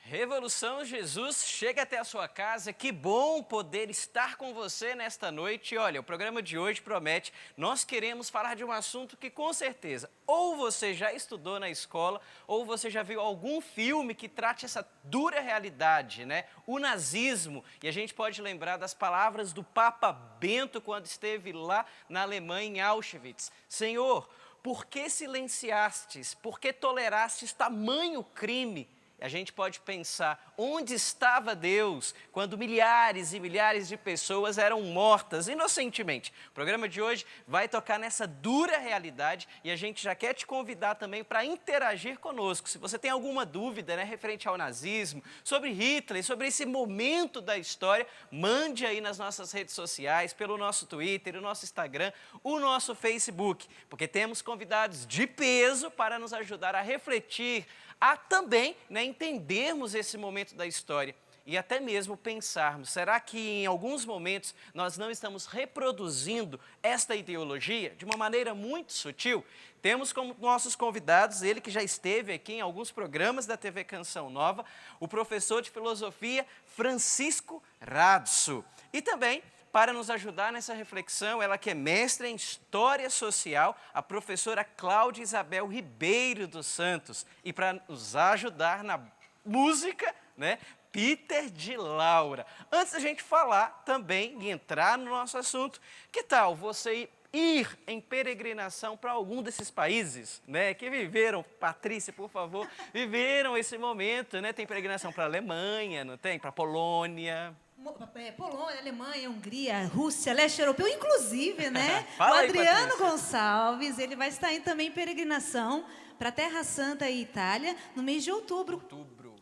Revolução Jesus chega até a sua casa, que bom poder estar com você nesta noite. E olha, o programa de hoje promete, nós queremos falar de um assunto que com certeza ou você já estudou na escola ou você já viu algum filme que trate essa dura realidade, né? O nazismo. E a gente pode lembrar das palavras do Papa Bento quando esteve lá na Alemanha, em Auschwitz. Senhor, por que silenciastes? Por que tolerastes tamanho crime? A gente pode pensar, onde estava Deus quando milhares e milhares de pessoas eram mortas inocentemente? O programa de hoje vai tocar nessa dura realidade e a gente já quer te convidar também para interagir conosco. Se você tem alguma dúvida, né, referente ao nazismo, sobre Hitler, sobre esse momento da história, mande aí nas nossas redes sociais, pelo nosso Twitter, o nosso Instagram, o nosso Facebook, porque temos convidados de peso para nos ajudar a refletir, a também, né, entendermos esse momento da história e até mesmo pensarmos, será que em alguns momentos nós não estamos reproduzindo esta ideologia de uma maneira muito sutil? Temos como nossos convidados, ele que já esteve aqui em alguns programas da TV Canção Nova, o professor de filosofia Francisco Radso. E também, para nos ajudar nessa reflexão, ela que é mestra em História Social, a professora Cláudia Isabel Ribeiro dos Santos. E para nos ajudar na música, né, Peter de Laura. Antes da gente falar também e entrar no nosso assunto, que tal você ir em peregrinação para algum desses países, né, que viveram, Patrícia, por favor, viveram esse momento, né? Tem peregrinação para a Alemanha, não tem? Para a Polônia. Polônia, Alemanha, Hungria, Rússia, leste europeu, inclusive, né? O Fala aí, Adriano Patrícia. Gonçalves, ele vai estar indo também em peregrinação para Terra Santa e Itália no mês de outubro.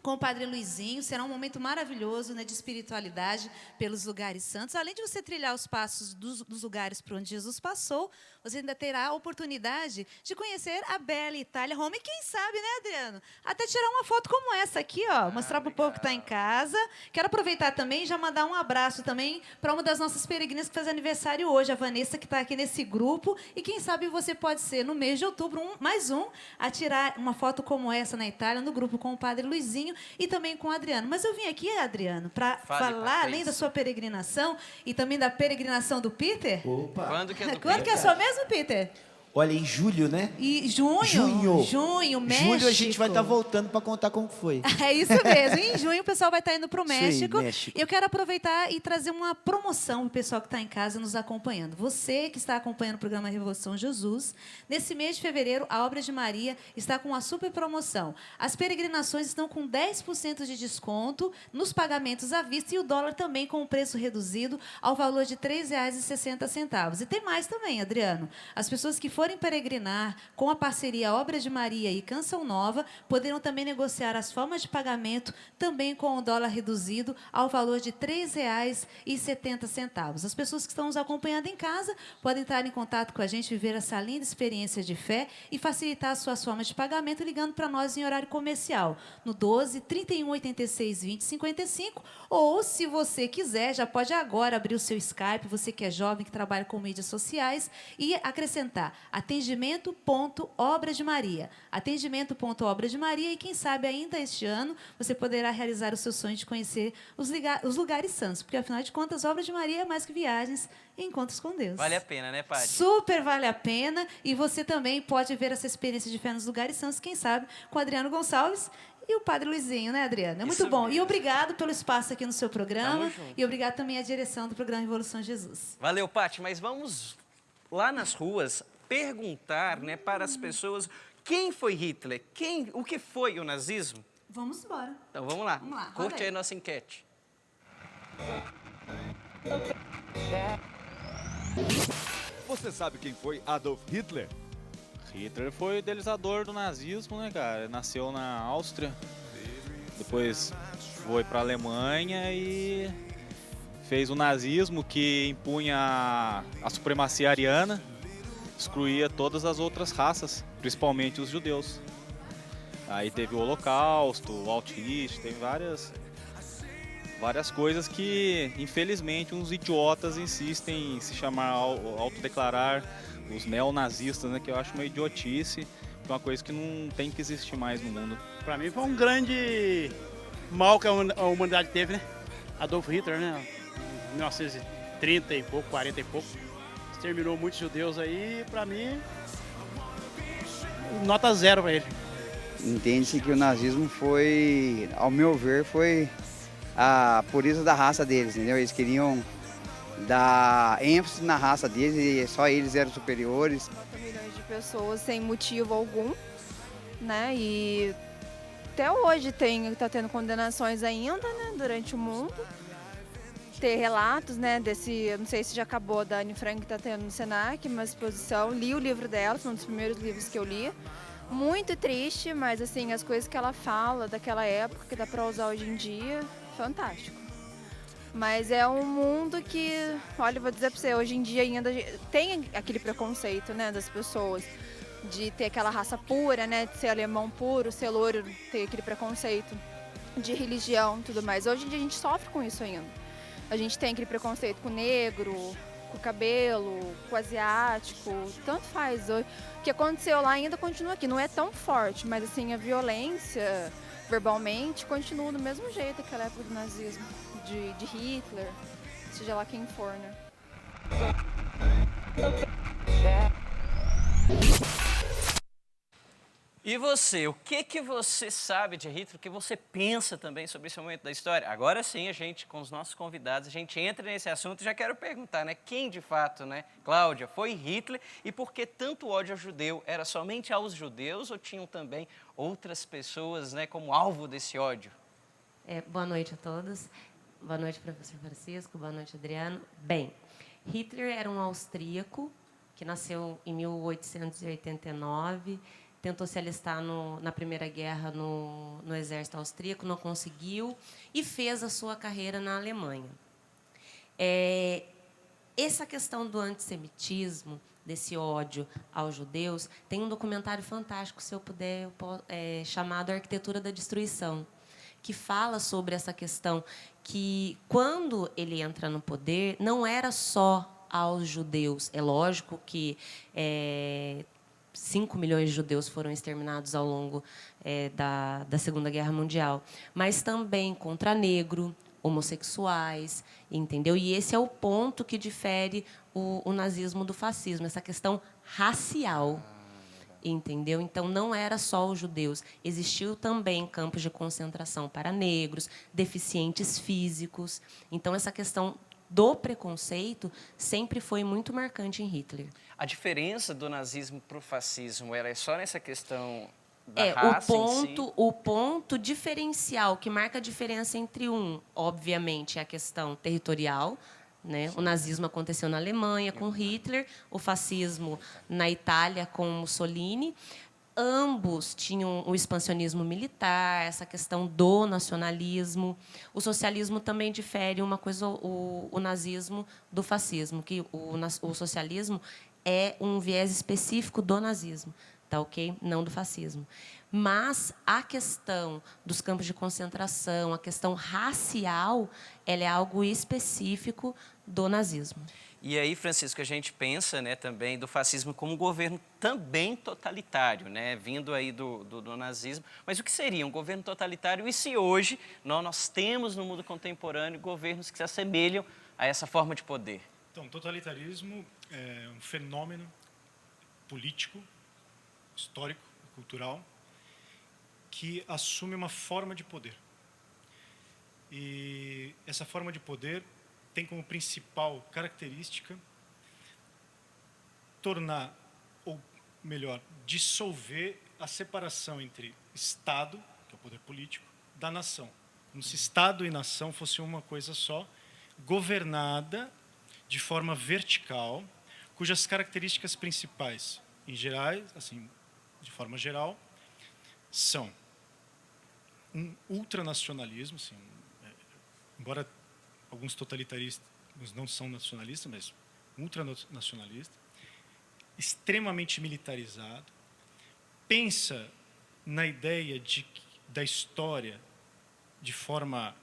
Com o Padre Luizinho, será um momento maravilhoso, né, de espiritualidade pelos lugares santos. Além de você trilhar os passos dos lugares por onde Jesus passou, você ainda terá a oportunidade de conhecer a bela Itália, Roma. E quem sabe, né, Adriano? Até tirar uma foto como essa aqui, ó, mostrar para o povo que está em casa. Quero aproveitar também e já mandar um abraço também para uma das nossas peregrinas que faz aniversário hoje, a Vanessa, que está aqui nesse grupo. E quem sabe você pode ser, no mês de outubro, mais um a tirar uma foto como essa na Itália, no grupo com o Padre Luizinho e também com o Adriano. Mas eu vim aqui, Adriano, para falar, Patrícia. além da sua peregrinação e também da peregrinação do Peter. Opa! Quando que é do Quando que é a sua mesmo, Peter? Olha, em julho, né? E junho. Junho, México. Julho a gente vai estar voltando para contar como foi. É isso mesmo. Em junho o pessoal vai estar indo para o Isso aí, México. México. Eu quero aproveitar e trazer uma promoção para o pessoal que está em casa nos acompanhando. Você que está acompanhando o programa Revolução Jesus, nesse mês de fevereiro, a Obra de Maria está com uma super promoção. As peregrinações estão com 10% de desconto nos pagamentos à vista e o dólar também com o preço reduzido ao valor de R$ 3,60. E tem mais também, Adriano. As pessoas que forem peregrinar com a parceria Obra de Maria e Canção Nova, poderão também negociar as formas de pagamento também com o dólar reduzido ao valor de R$ 3,70. As pessoas que estão nos acompanhando em casa podem entrar em contato com a gente, viver essa linda experiência de fé e facilitar as suas formas de pagamento ligando para nós em horário comercial, no 12 31 86 20 55, ou se você quiser, já pode agora abrir o seu Skype, você que é jovem, que trabalha com mídias sociais, e acrescentar atendimento.obra de Maria. Atendimento.obra de Maria, e quem sabe ainda este ano você poderá realizar o seu sonho de conhecer os lugares santos, porque afinal de contas, Obra de Maria é mais que viagens e encontros com Deus. Vale a pena, né, Paty? Super vale a pena, e você também pode ver essa experiência de fé nos lugares santos, quem sabe, com o Adriano Gonçalves e o Padre Luizinho, né, Adriano? É muito Isso bom. mesmo. E obrigado pelo espaço aqui no seu programa. Tamo junto. E obrigado também à direção do programa Revolução Jesus. Valeu, Paty, mas vamos lá nas ruas perguntar, né, para as pessoas quem foi Hitler, o que foi o nazismo? Vamos embora. Então vamos lá, Vamos lá, roda curte aí. aí a nossa enquete. Você sabe quem foi Adolf Hitler? Hitler foi o idealizador do nazismo, né, cara? Ele nasceu na Áustria, depois foi para a Alemanha e fez o nazismo, que impunha a supremacia ariana, excluía todas as outras raças, principalmente os judeus. Aí teve o Holocausto, o Auschwitz, tem várias coisas que, infelizmente, uns idiotas insistem em se chamar, autodeclarar os neonazistas, né, que eu acho uma idiotice, que é uma coisa que não tem que existir mais no mundo. Para mim foi um grande mal que a humanidade teve, né? Adolf Hitler, né? Em 1930 e pouco, 40 e pouco. Exterminou muitos judeus aí, pra mim, nota 0 pra ele. Entende-se que o nazismo foi, ao meu ver, foi a pureza da raça deles, entendeu? Eles queriam dar ênfase na raça deles e só eles eram superiores. Mata milhões de pessoas sem motivo algum, né? E até hoje tá tendo condenações ainda, né? Durante o mundo. Ter relatos, né? Eu não sei se já acabou, da Anne Frank que tá tendo no Senac, uma exposição. Li o livro dela, foi um dos primeiros livros que eu li. Muito triste, mas assim, as coisas que ela fala daquela época, que dá pra usar hoje em dia, fantástico. Mas é um mundo que, olha, eu vou dizer pra você, hoje em dia ainda tem aquele preconceito, né, das pessoas, de ter aquela raça pura, né, de ser alemão puro, ser loiro, ter aquele preconceito de religião e tudo mais. Hoje em dia a gente sofre com isso ainda. A gente tem aquele preconceito com o negro, com o cabelo, com o asiático, tanto faz. O que aconteceu lá ainda continua aqui, não é tão forte, mas assim, a violência verbalmente continua do mesmo jeito daquela época do nazismo, de Hitler, seja lá quem for, né? E você, o que você sabe de Hitler? O que você pensa também sobre esse momento da história? Agora sim, a gente, com os nossos convidados, a gente entra nesse assunto e já quero perguntar, né? Quem de fato, né, Cláudia, foi Hitler e por que tanto ódio ao judeu? Era somente aos judeus ou tinham também outras pessoas, né, como alvo desse ódio? Boa noite a todos. Boa noite, professor Francisco. Boa noite, Adriano. Bem, Hitler era um austríaco que nasceu em 1889, tentou se alistar na Primeira Guerra no exército austríaco, não conseguiu e fez a sua carreira na Alemanha. Essa questão do antissemitismo, desse ódio aos judeus, tem um documentário fantástico, se eu puder, chamado Arquitetura da Destruição, que fala sobre essa questão que, quando ele entra no poder, não era só aos judeus. É lógico que 5 milhões de judeus foram exterminados ao longo da Segunda Guerra Mundial, mas também contra negro, homossexuais, entendeu? E esse é o ponto que difere o nazismo do fascismo, essa questão racial, entendeu? Então, não era só os judeus, existiu também campos de concentração para negros, deficientes físicos. Então, essa questão do preconceito sempre foi muito marcante em Hitler. A diferença do nazismo para o fascismo era só nessa questão da raça em si? O ponto diferencial, que marca a diferença entre obviamente, é a questão territorial, né? O nazismo aconteceu na Alemanha com Hitler, o fascismo na Itália com Mussolini. Ambos tinham o expansionismo militar, essa questão do nacionalismo. O socialismo também difere uma coisa, o nazismo do fascismo, que o socialismo é um viés específico do nazismo, tá ok? Não do fascismo. Mas a questão dos campos de concentração, a questão racial, ela é algo específico do nazismo. E aí, Francisco, a gente pensa, né, também do fascismo como um governo também totalitário, né, vindo aí do nazismo. Mas o que seria um governo totalitário? E se hoje nós temos no mundo contemporâneo governos que se assemelham a essa forma de poder? Então, totalitarismo é um fenômeno político, histórico, cultural, que assume uma forma de poder. E essa forma de poder tem como principal característica tornar, ou melhor, dissolver a separação entre Estado, que é o poder político, da nação. Como se Estado e nação fossem uma coisa só, governada de forma vertical, cujas características principais, em geral, assim, de forma geral, são um ultranacionalismo, assim, embora alguns totalitaristas não são nacionalistas, mas ultranacionalista, extremamente militarizado, pensa na ideia da história de forma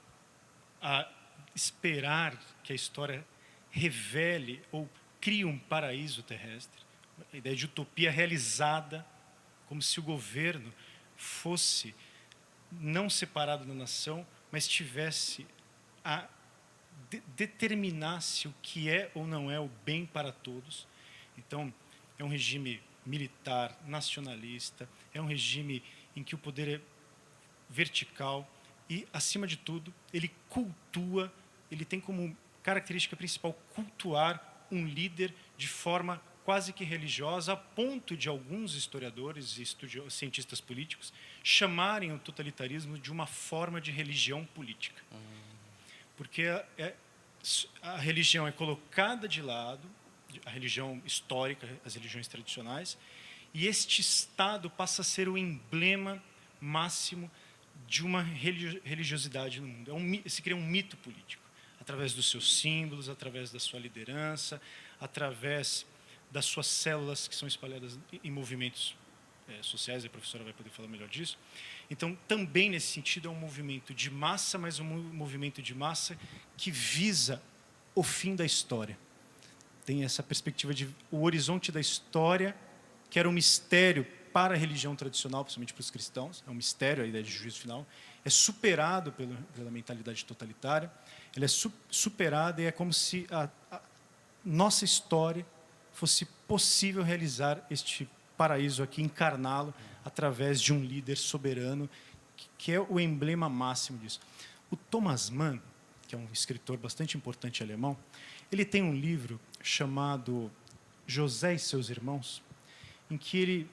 a esperar que a história revele ou crie um paraíso terrestre, a ideia de utopia realizada, como se o governo fosse não separado da nação, mas tivesse determinasse o que é ou não é o bem para todos. Então, é um regime militar, nacionalista, é um regime em que o poder é vertical e, acima de tudo, ele cultua, ele tem como característica principal cultuar um líder de forma quase que religiosa, a ponto de alguns historiadores e cientistas políticos chamarem o totalitarismo de uma forma de religião política. Porque a religião é colocada de lado, a religião histórica, as religiões tradicionais, e este Estado passa a ser o emblema máximo de uma religiosidade no mundo. Se cria um mito político, através dos seus símbolos, através da sua liderança, através das suas células que são espalhadas em movimentos sociais, a professora vai poder falar melhor disso. Então, também nesse sentido, é um movimento de massa, mas um movimento de massa que visa o fim da história. Tem essa perspectiva de o horizonte da história, que era um mistério para a religião tradicional, principalmente para os cristãos, é um mistério a ideia de juízo final, é superado pela mentalidade totalitária, ele é superado e é como se a nossa história fosse possível realizar este paraíso aqui, encarná-lo através de um líder soberano, que é o emblema máximo disso. O Thomas Mann, que é um escritor bastante importante alemão, ele tem um livro chamado José e seus Irmãos, em que ele,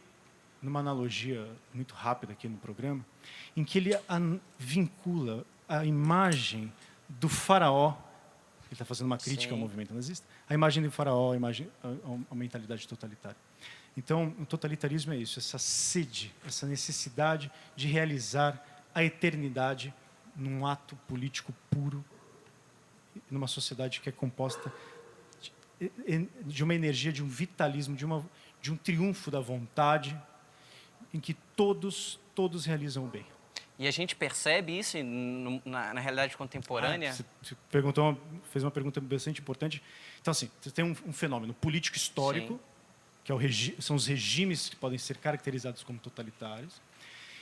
numa analogia muito rápida aqui no programa, em que ele vincula a imagem do faraó, ele está fazendo uma crítica ao movimento nazista, a imagem do faraó, a mentalidade totalitária. Então, o totalitarismo é isso, essa sede, essa necessidade de realizar a eternidade num ato político puro, numa sociedade que é composta de uma energia, de um vitalismo, de um triunfo da vontade, em que todos realizam o bem. E a gente percebe isso na realidade contemporânea? Você fez uma pergunta bastante importante. Então, assim, você tem um fenômeno político histórico, sim, que são os regimes que podem ser caracterizados como totalitários.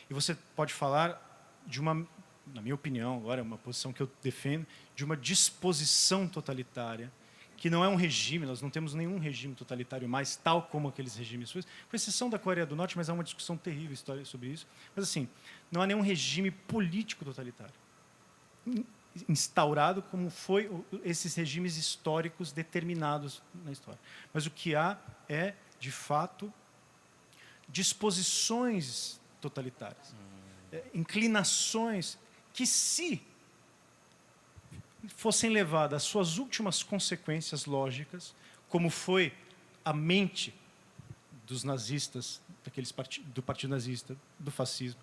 E você pode falar de uma, na minha opinião, agora é uma posição que eu defendo, de uma disposição totalitária, que não é um regime, nós não temos nenhum regime totalitário mais, tal como aqueles regimes, com exceção da Coreia do Norte, mas há uma discussão terrível sobre isso. Mas, assim, não há nenhum regime político totalitário instaurado como foi esses regimes históricos determinados na história. Mas o que há é, de fato, disposições totalitárias, inclinações que, se fossem levadas às suas últimas consequências lógicas, como foi a mente dos nazistas, do partido nazista, do fascismo,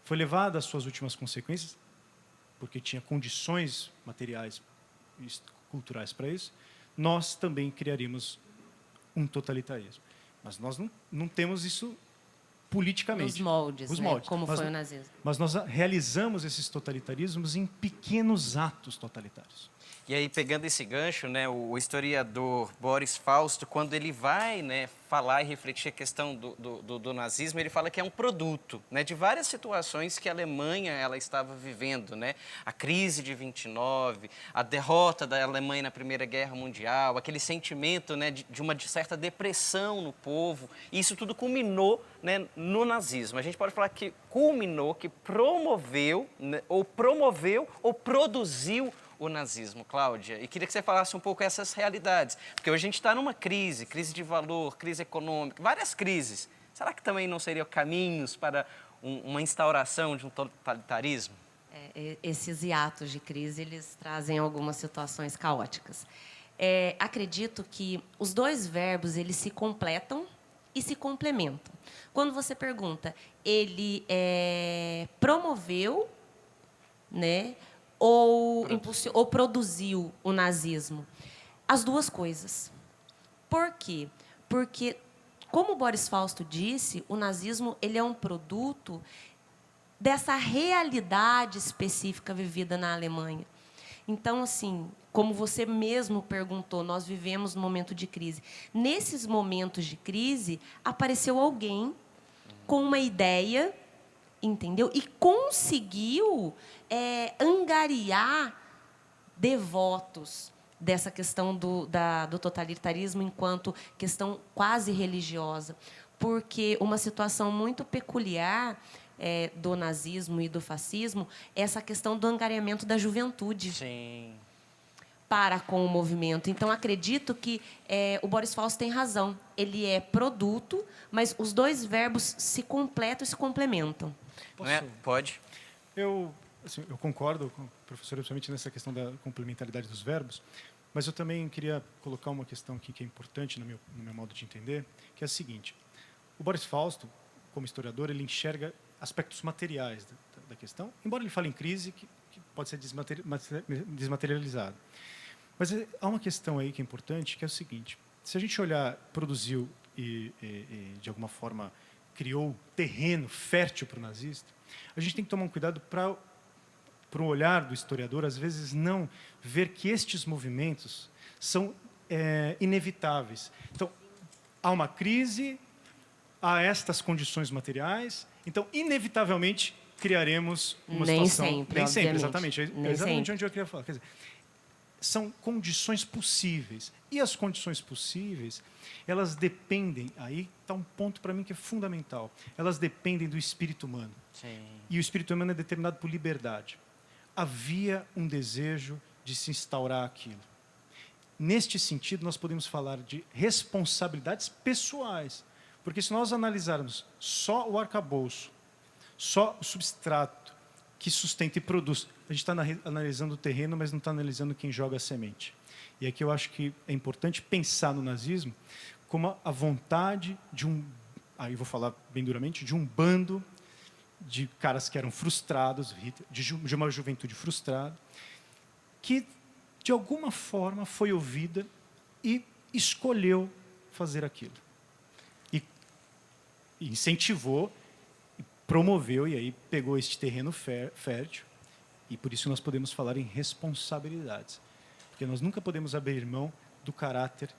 foi levada às suas últimas consequências, porque tinha condições materiais e culturais para isso, nós também criaríamos um totalitarismo. Mas nós não temos isso politicamente. Os moldes, como foi o nazismo. Mas nós realizamos esses totalitarismos em pequenos atos totalitários. E aí, pegando esse gancho, né, o historiador Boris Fausto, quando ele vai, né, falar e refletir a questão do nazismo, ele fala que é um produto, né, de várias situações que a Alemanha ela estava vivendo, né? A crise de 29, a derrota da Alemanha na Primeira Guerra Mundial, aquele sentimento, né, de uma certa depressão no povo. E isso tudo culminou, né, no nazismo. A gente pode falar que culminou, que promoveu, né, ou produziu o nazismo, Cláudia. E queria que você falasse um pouco essas realidades, porque hoje a gente está numa crise de valor, crise econômica, várias crises. Será que também não seriam caminhos para uma instauração de um totalitarismo? Esses hiatos de crise, eles trazem algumas situações caóticas. Acredito que os dois verbos, eles se completam e se complementam. Quando você pergunta, ele promoveu, né, ou produziu o nazismo? As duas coisas. Por quê? Porque, como o Boris Fausto disse, o nazismo ele é um produto dessa realidade específica vivida na Alemanha. Então, assim, como você mesmo perguntou, nós vivemos num momento de crise. Nesses momentos de crise, apareceu alguém com uma ideia entendeu? E conseguiu angariar devotos dessa questão do totalitarismo enquanto questão quase religiosa. Porque uma situação muito peculiar do nazismo e do fascismo é essa questão do angariamento da juventude. Sim. Para com o movimento. Então, acredito que o Boris Fausto tem razão. Ele é produto, mas os dois verbos se completam e se complementam. Pode. Eu concordo com o professor, principalmente nessa questão da complementaridade dos verbos, mas eu também queria colocar uma questão aqui que é importante no meu modo de entender, que é a seguinte. O Boris Fausto, como historiador, ele enxerga aspectos materiais da questão, embora ele fale em crise, que pode ser desmaterializado. Mas há uma questão aí que é importante, que é o seguinte. Se a gente olhar, produziu e de alguma forma, criou terreno fértil para o nazista, a gente tem que tomar um cuidado para o olhar do historiador, às vezes, não ver que estes movimentos são inevitáveis. Então, há uma crise, há estas condições materiais, então, inevitavelmente, criaremos uma situação... Nem sempre, exatamente. É exatamente onde eu queria falar. Quer dizer, são condições possíveis. E as condições possíveis, elas dependem... Aí está um ponto, para mim, que é fundamental. Elas dependem do espírito humano. Sim. E o espírito humano é determinado por liberdade. Havia um desejo de se instaurar aquilo. Neste sentido, nós podemos falar de responsabilidades pessoais. Porque se nós analisarmos só o arcabouço, só o substrato que sustenta e produz, a gente está analisando o terreno, mas não está analisando quem joga a semente. E aqui eu acho que é importante pensar no nazismo como a vontade de aí vou falar bem duramente, de um bando de caras que eram frustrados, de uma juventude frustrada, que, de alguma forma, foi ouvida e escolheu fazer aquilo. E incentivou, promoveu, e aí pegou este terreno fértil, e por isso nós podemos falar em responsabilidades. Porque nós nunca podemos abrir mão do caráter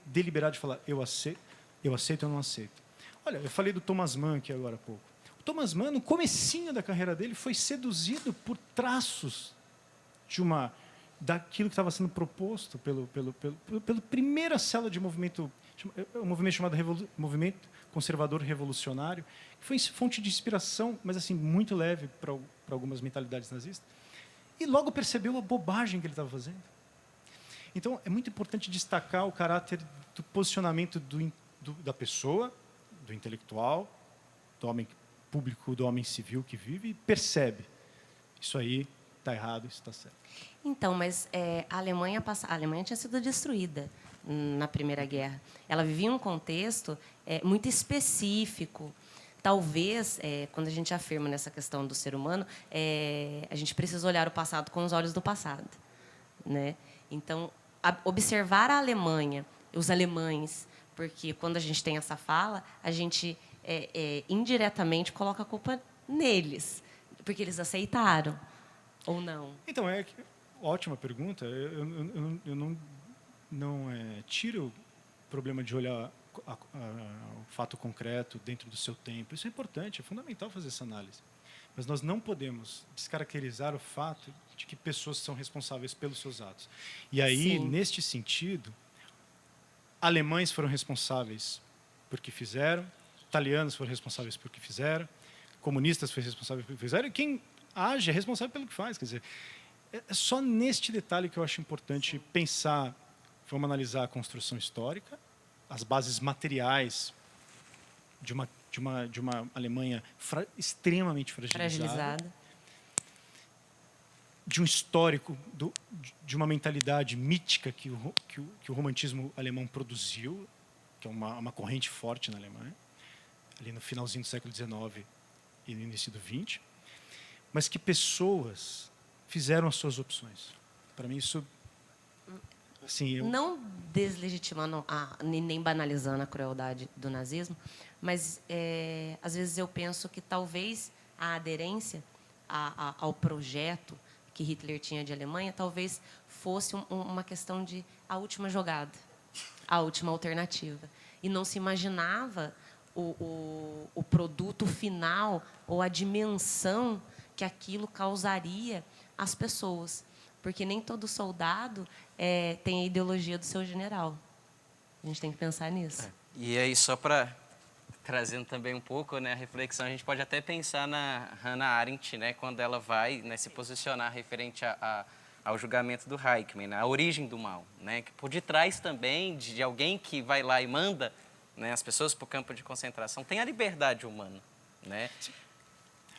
deliberado de falar eu aceito ou não aceito. Olha, eu falei do Thomas Mann aqui agora há pouco. O Thomas Mann, no comecinho da carreira dele, foi seduzido por traços daquilo que estava sendo proposto pela primeira célula de movimento, um movimento chamado Movimento Conservador Revolucionário, que foi fonte de inspiração, mas assim muito leve para algumas mentalidades nazistas, e logo percebeu a bobagem que ele estava fazendo. Então, é muito importante destacar o caráter do posicionamento da pessoa, do intelectual, do homem público, do homem civil que vive e percebe. Isso aí está errado, isso está certo. Então, mas a Alemanha tinha sido destruída na Primeira Guerra. Ela vivia um contexto muito específico. Talvez, quando a gente afirma nessa questão do ser humano, a gente precisa olhar o passado com os olhos do passado, né? Então, observar a Alemanha, os alemães, porque quando a gente tem essa fala, a gente indiretamente coloca a culpa neles, porque eles aceitaram ou não. Então, ótima pergunta. Eu não tiro o problema de olhar o fato concreto dentro do seu tempo. Isso é importante, é fundamental fazer essa análise. Mas nós não podemos descaracterizar o fato de que pessoas são responsáveis pelos seus atos. E aí, Sim. neste sentido, alemães foram responsáveis por que fizeram, italianos foram responsáveis por que fizeram, comunistas foram responsáveis por que fizeram, e quem age é responsável pelo que faz. Quer dizer, é só neste detalhe que eu acho importante pensar. Vamos analisar a construção histórica, as bases materiais de uma Alemanha extremamente fragilizada, de um histórico, de uma mentalidade mítica que o romantismo alemão produziu, que é uma corrente forte na Alemanha, ali no finalzinho do século XIX e no início do XX, mas que pessoas fizeram as suas opções. Para mim, isso... Assim, não deslegitimando nem banalizando a crueldade do nazismo, mas às vezes eu penso que talvez a aderência ao projeto que Hitler tinha de Alemanha talvez fosse uma questão de a última jogada, a última alternativa. E não se imaginava o produto final ou a dimensão que aquilo causaria às pessoas. Porque nem todo soldado tem a ideologia do seu general. A gente tem que pensar nisso. E aí, só para trazendo também um pouco, né, a reflexão, a gente pode até pensar na Hannah Arendt, né, quando ela vai, né, se posicionar referente ao julgamento do Eichmann, né, a origem do mal, né, que por detrás também de alguém que vai lá e manda, né, as pessoas para o campo de concentração, tem a liberdade humana, né?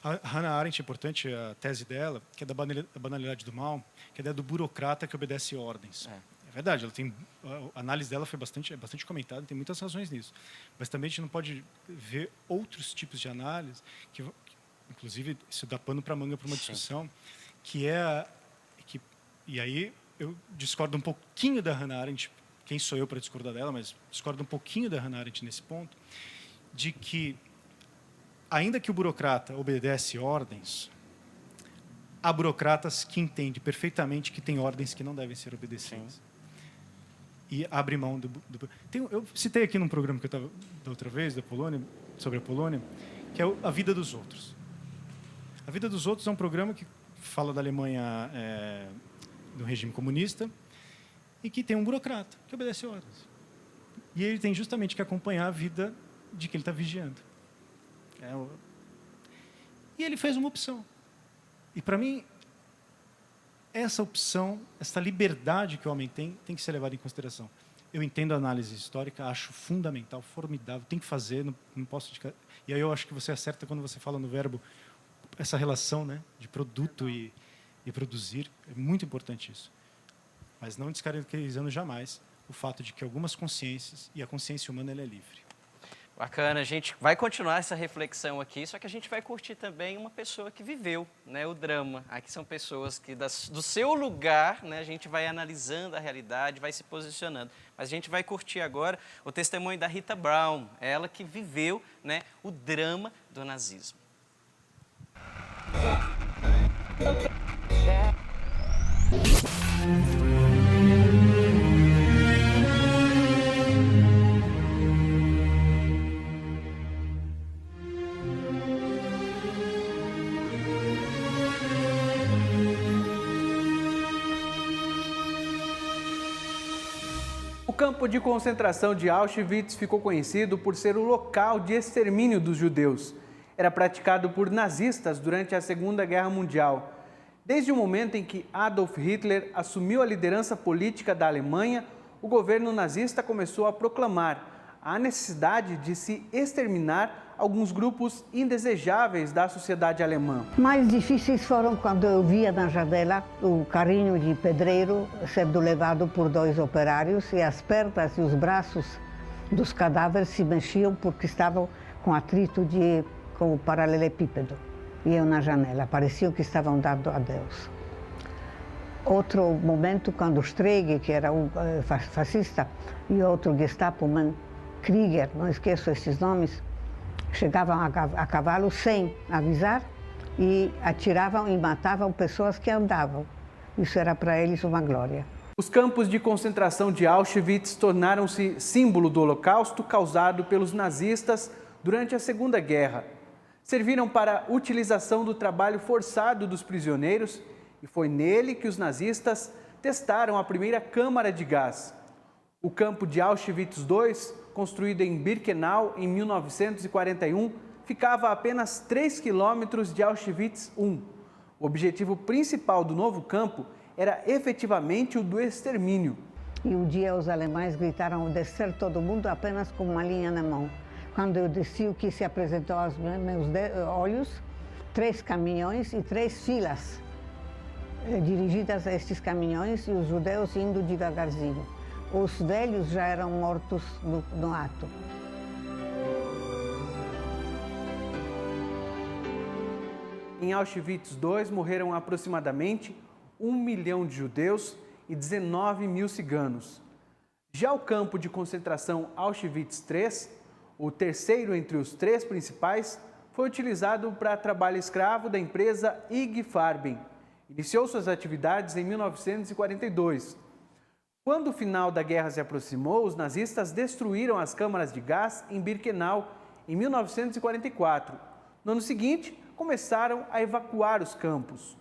A Hannah Arendt é importante, a tese dela, que é da banalidade do mal, que é a ideia do burocrata que obedece ordens. É verdade, a análise dela foi bastante comentada, tem muitas razões nisso. Mas também a gente não pode ver outros tipos de análise, que inclusive isso dá pano para manga para uma discussão, e aí eu discordo um pouquinho da Hannah Arendt, quem sou eu para discordar dela, mas discordo um pouquinho da Hannah Arendt nesse ponto, de que, ainda que o burocrata obedece ordens, há burocratas que entendem perfeitamente que tem ordens que não devem ser obedecidas. Sim. E abre mão eu citei aqui num programa que eu estava da outra vez, sobre a Polônia, que é A Vida dos Outros. A Vida dos Outros é um programa que fala da Alemanha do regime comunista e que tem um burocrata que obedece ordens. E ele tem justamente que acompanhar a vida de quem ele está vigiando. E ele fez uma opção. E, para mim, essa opção, essa liberdade que o homem tem que ser levada em consideração. Eu entendo a análise histórica, acho fundamental, formidável, tem que fazer, não posso... E aí eu acho que você acerta quando você fala no verbo, essa relação, né, de produto e produzir. É muito importante isso. Mas não descaracterizando jamais o fato de que algumas consciências, e a consciência humana ela é livre. Bacana, a gente vai continuar essa reflexão aqui, só que a gente vai curtir também uma pessoa que viveu, né, o drama. Aqui são pessoas que do seu lugar, né, a gente vai analisando a realidade, vai se posicionando. Mas a gente vai curtir agora o testemunho da Rita Brown, ela que viveu, né, o drama do nazismo. O campo de concentração de Auschwitz ficou conhecido por ser o local de extermínio dos judeus. Era praticado por nazistas durante a Segunda Guerra Mundial. Desde o momento em que Adolf Hitler assumiu a liderança política da Alemanha, o governo nazista começou a proclamar a necessidade de se exterminar alguns grupos indesejáveis da sociedade alemã. Mais difíceis foram quando eu via na janela o carrinho de pedreiro sendo levado por 2 operários e as pernas e os braços dos cadáveres se mexiam porque estavam com atrito com o paralelepípedo. E eu na janela, parecia que estavam dando adeus. Outro momento, quando Strege, que era um fascista, e outro Gestapo-man, Krieger, não esqueço esses nomes, chegavam a cavalo sem avisar e atiravam e matavam pessoas que andavam. Isso era para eles uma glória. Os campos de concentração de Auschwitz tornaram-se símbolo do Holocausto causado pelos nazistas durante a Segunda Guerra. Serviram para a utilização do trabalho forçado dos prisioneiros e foi nele que os nazistas testaram a primeira câmara de gás. O campo de Auschwitz II, construído em Birkenau em 1941, ficava a apenas 3 quilômetros de Auschwitz I. O objetivo principal do novo campo era efetivamente o do extermínio. E um dia os alemães gritaram descer todo mundo apenas com uma linha na mão. Quando eu desci, o que se apresentou aos meus olhos, 3 caminhões e 3 filas dirigidas a estes caminhões e os judeus indo devagarzinho. Os velhos já eram mortos no ato. Em Auschwitz II morreram aproximadamente 1 milhão de judeus e 19 mil ciganos. Já o campo de concentração Auschwitz III, o terceiro entre os 3 principais, foi utilizado para trabalho escravo da empresa IG Farben. Iniciou suas atividades em 1942. Quando o final da guerra se aproximou, os nazistas destruíram as câmaras de gás em Birkenau em 1944. No ano seguinte, começaram a evacuar os campos.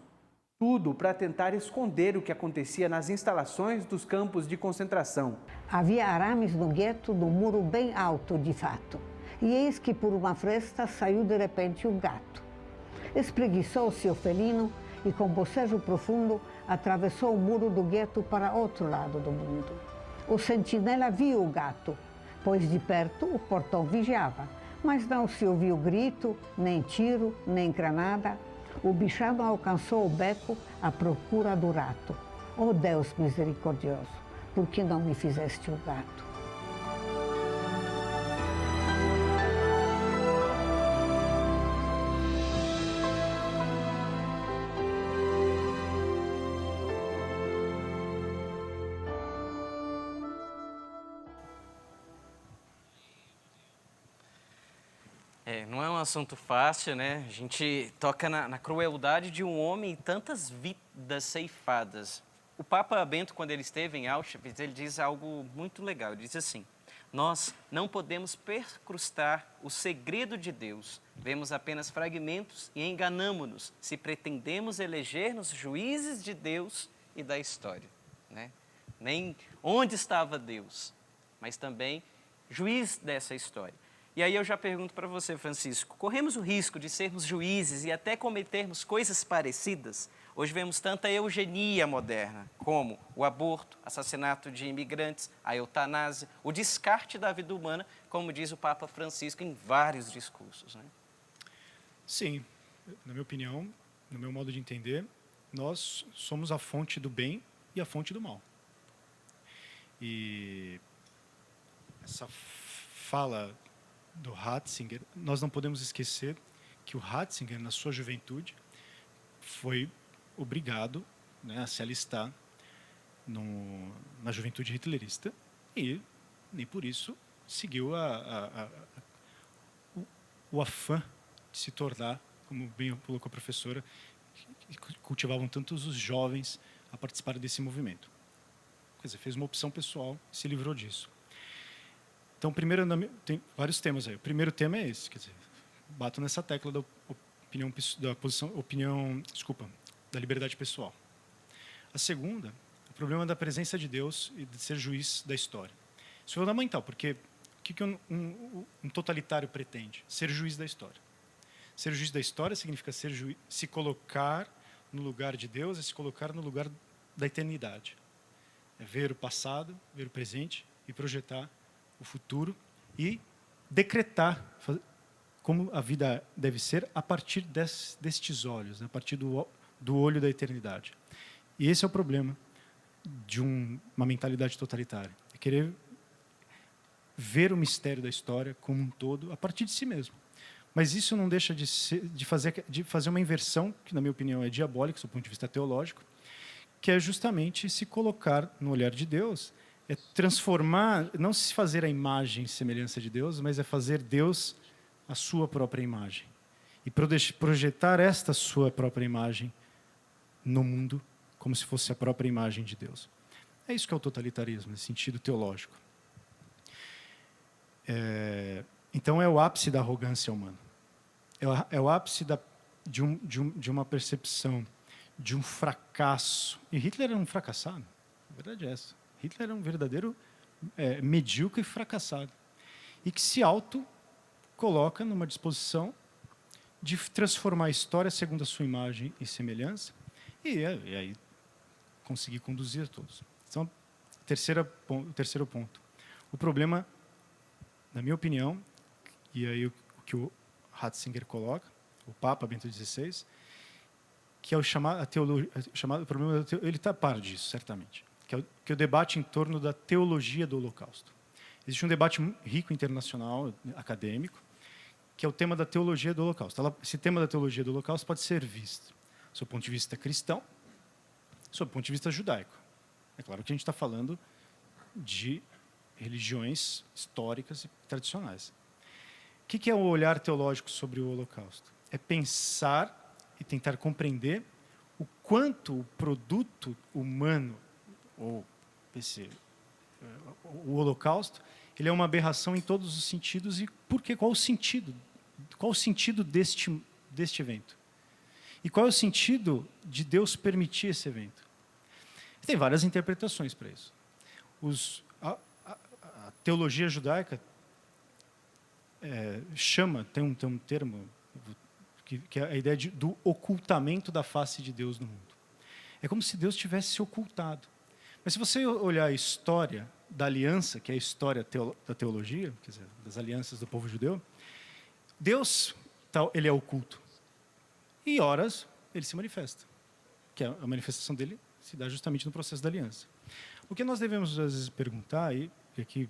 Tudo para tentar esconder o que acontecia nas instalações dos campos de concentração. Havia arames no gueto do muro bem alto, de fato. E eis que por uma fresta saiu de repente um gato. Espreguiçou-se o felino e com bocejo profundo atravessou o muro do gueto para outro lado do mundo. O sentinela viu o gato, pois de perto o portão vigiava, mas não se ouviu grito, nem tiro, nem granada. O bichado alcançou o beco à procura do rato. Oh Deus misericordioso, por que não me fizeste o gato? Não é um assunto fácil, né? A gente toca na crueldade de um homem e tantas vidas ceifadas. O Papa Bento, quando ele esteve em Auschwitz, ele diz algo muito legal. Ele diz assim: nós não podemos perscrutar o segredo de Deus. Vemos apenas fragmentos e enganamo-nos se pretendemos eleger-nos juízes de Deus e da história, né? Nem onde estava Deus, mas também juiz dessa história. E aí eu já pergunto para você, Francisco, corremos o risco de sermos juízes e até cometermos coisas parecidas? Hoje vemos tanta eugenia moderna, como o aborto, assassinato de imigrantes, a eutanásia, o descarte da vida humana, como diz o Papa Francisco em vários discursos, né? Sim, na minha opinião, no meu modo de entender, nós somos a fonte do bem e a fonte do mal. E essa fala do Ratzinger, nós não podemos esquecer que o Ratzinger, na sua juventude, foi obrigado, né, a se alistar na juventude hitlerista e nem por isso seguiu o afã de se tornar, como bem colocou a professora, que cultivavam tantos os jovens a participar desse movimento. Quer dizer, fez uma opção pessoal e se livrou disso. Então, primeiro, tem vários temas aí. O primeiro tema é esse, quer dizer, bato nessa tecla da da liberdade pessoal. A segunda, o problema da presença de Deus e de ser juiz da história. Isso é fundamental, porque o que um totalitário pretende? Ser juiz da história. Ser juiz da história significa se colocar no lugar de Deus e se colocar no lugar da eternidade. É ver o passado, ver o presente e projetar o futuro e decretar como a vida deve ser a partir destes olhos, a partir do olho da eternidade. E esse é o problema de uma mentalidade totalitária. É querer ver o mistério da história como um todo a partir de si mesmo. Mas isso não deixa de fazer uma inversão, que na minha opinião é diabólica, do ponto de vista teológico, que é justamente se colocar no olhar de Deus, é transformar, não se fazer a imagem e semelhança de Deus, mas é fazer Deus a sua própria imagem. E projetar esta sua própria imagem no mundo como se fosse a própria imagem de Deus. É isso que é o totalitarismo, nesse sentido teológico. Então é o ápice da arrogância humana. É o ápice de uma percepção de um fracasso. E Hitler era um fracassado. A verdade é essa. Hitler era um verdadeiro medíocre e fracassado. E que se auto-coloca numa disposição de transformar a história segundo a sua imagem e semelhança e aí conseguir conduzir a todos. Então, o terceiro ponto. O problema, na minha opinião, e aí o que o Ratzinger coloca, o Papa Bento XVI, que é o problema, ele está a par disso, certamente, que é o debate em torno da teologia do Holocausto. Existe um debate rico internacional, acadêmico, que é o tema da teologia do Holocausto. Esse tema da teologia do Holocausto pode ser visto, do ponto de vista cristão, do ponto de vista judaico. É claro que a gente está falando de religiões históricas e tradicionais. O que é o olhar teológico sobre o Holocausto? É pensar e tentar compreender o quanto o produto humano, ou o Holocausto, ele é uma aberração em todos os sentidos e qual o sentido Qual o sentido deste evento? E qual é o sentido de Deus permitir esse evento? Tem várias interpretações para isso. A teologia judaica tem um termo que é a ideia do ocultamento da face de Deus no mundo. É como se Deus tivesse se ocultado. Mas se você olhar a história da aliança, que é a história da teologia, quer dizer, das alianças do povo judeu, Deus, ele é oculto. E horas ele se manifesta. Que a manifestação dele se dá justamente no processo da aliança. O que nós devemos, às vezes, perguntar, e aqui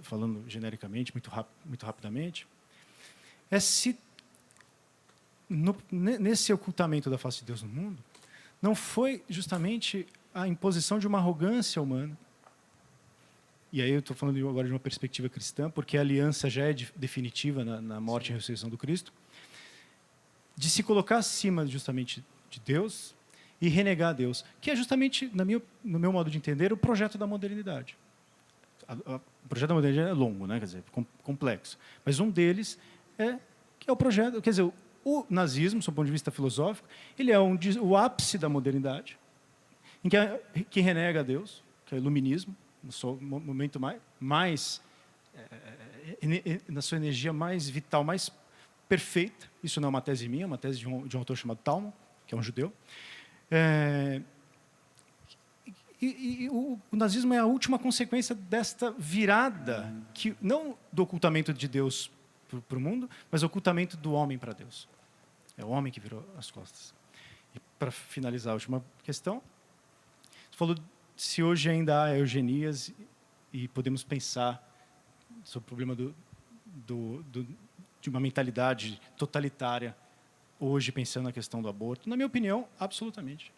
falando genericamente, muito rapidamente, é se nesse ocultamento da face de Deus no mundo, não foi justamente a imposição de uma arrogância humana. E aí eu estou falando agora de uma perspectiva cristã, porque a aliança já é definitiva na morte e ressurreição do Cristo, de se colocar acima justamente de Deus e renegar a Deus, que é justamente, no meu modo de entender, o projeto da modernidade. O projeto da modernidade é longo, né? Quer dizer, complexo. Mas um deles que é o projeto, quer dizer, o nazismo, do ponto de vista filosófico, ele é o ápice da modernidade, em que renega a Deus, que é o iluminismo, no seu momento mais na sua energia mais vital, mais perfeita. Isso não é uma tese minha, é uma tese de um autor chamado Talmud, que é um judeu. O nazismo é a última consequência desta virada, não do ocultamento de Deus para o mundo, mas o ocultamento do homem para Deus. É o homem que virou as costas. E para finalizar a última questão, você falou se hoje ainda há eugenias e podemos pensar sobre o problema de uma mentalidade totalitária hoje pensando na questão do aborto. Na minha opinião, absolutamente.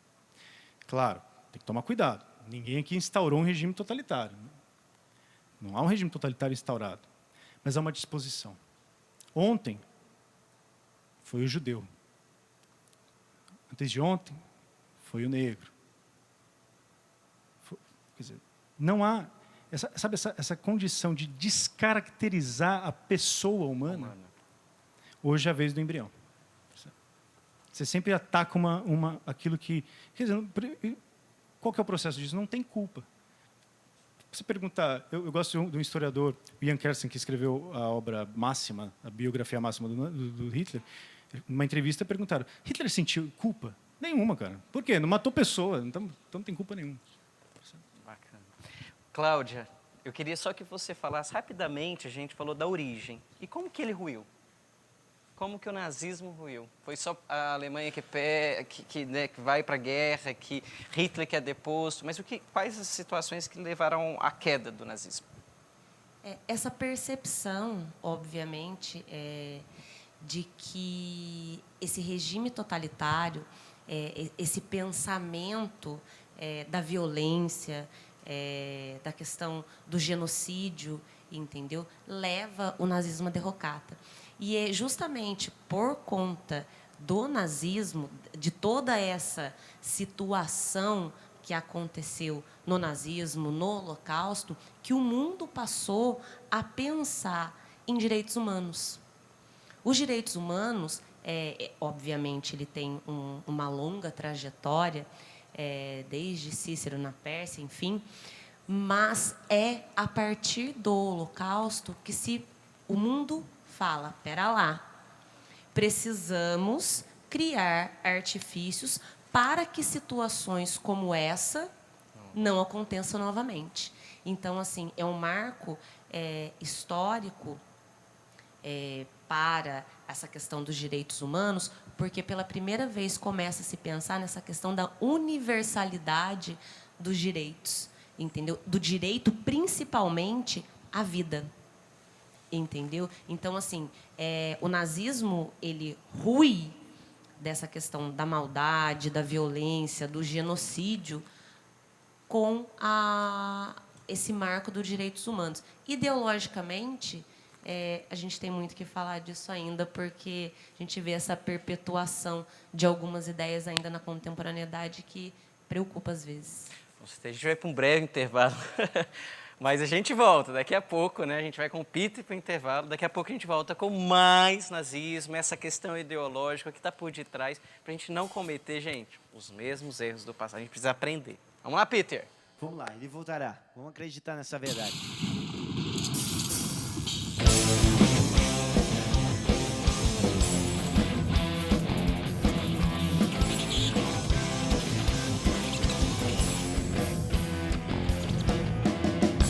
Claro, tem que tomar cuidado. Ninguém aqui instaurou um regime totalitário. Não há um regime totalitário instaurado, mas há uma disposição. Ontem foi o judeu. Antes de ontem foi o negro. Quer dizer, não há essa condição de descaracterizar a pessoa humana. Hoje é a vez do embrião. Você sempre ataca aquilo que... Quer dizer, qual que é o processo disso? Não tem culpa. Você perguntar... Eu gosto de um historiador, Ian Kersen, que escreveu a obra máxima, a biografia máxima do Hitler. Numa entrevista perguntaram, Hitler sentiu culpa? Nenhuma, cara. Por quê? Não matou pessoa, então não tem culpa nenhuma. Bacana. Cláudia, eu queria só que você falasse rapidamente, a gente falou da origem. E como que ele ruiu? Como que o nazismo ruiu? Foi só a Alemanha que vai para a guerra, que Hitler que é deposto, mas quais as situações que levaram à queda do nazismo? Essa percepção, obviamente, de que esse regime totalitário, esse pensamento da violência, da questão do genocídio, entendeu? Leva o nazismo à derrocata. E é justamente por conta do nazismo, de toda essa situação que aconteceu no nazismo, no Holocausto, que o mundo passou a pensar em direitos humanos. Os direitos humanos, obviamente, ele tem uma longa trajetória, desde Cícero na Pérsia, enfim, mas é a partir do Holocausto que o mundo fala, pera lá, precisamos criar artifícios para que situações como essa não aconteçam novamente. Então, assim, é um marco histórico para essa questão dos direitos humanos, porque pela primeira vez começa a se pensar nessa questão da universalidade dos direitos, entendeu? Do direito, principalmente, à vida. Entendeu? Então, assim, o nazismo, ele rui dessa questão da maldade, da violência, do genocídio, com esse marco dos direitos humanos. Ideologicamente, a gente tem muito que falar disso ainda, porque a gente vê essa perpetuação de algumas ideias ainda na contemporaneidade que preocupa às vezes. A gente vai para um breve intervalo. Mas a gente volta daqui a pouco, né? A gente vai com o Peter para o intervalo. Daqui a pouco a gente volta com mais nazismo, essa questão ideológica que está por detrás, para a gente não cometer, gente, os mesmos erros do passado. A gente precisa aprender. Vamos lá, Peter. Vamos lá, ele voltará. Vamos acreditar nessa verdade.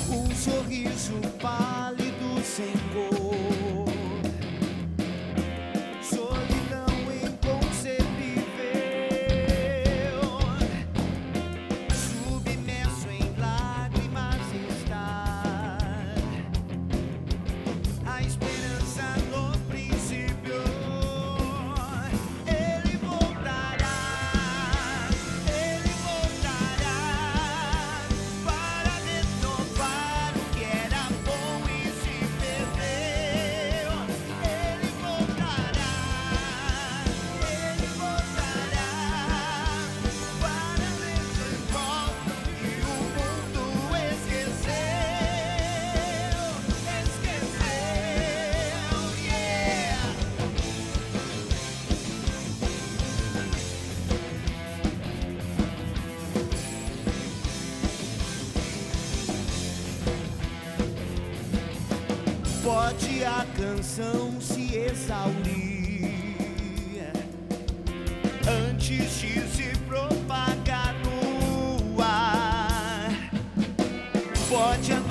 Um sorriso pálido sem cor, solidão inconcebível, submerso em lágrimas está a esperança no princípio. Ele voltará para renovar o que era bom e se perdeu. Ele voltará para ver de volta o que o mundo esqueceu. Yeah! Pode a canção se exaurir antes de se propagar no ar. Pode a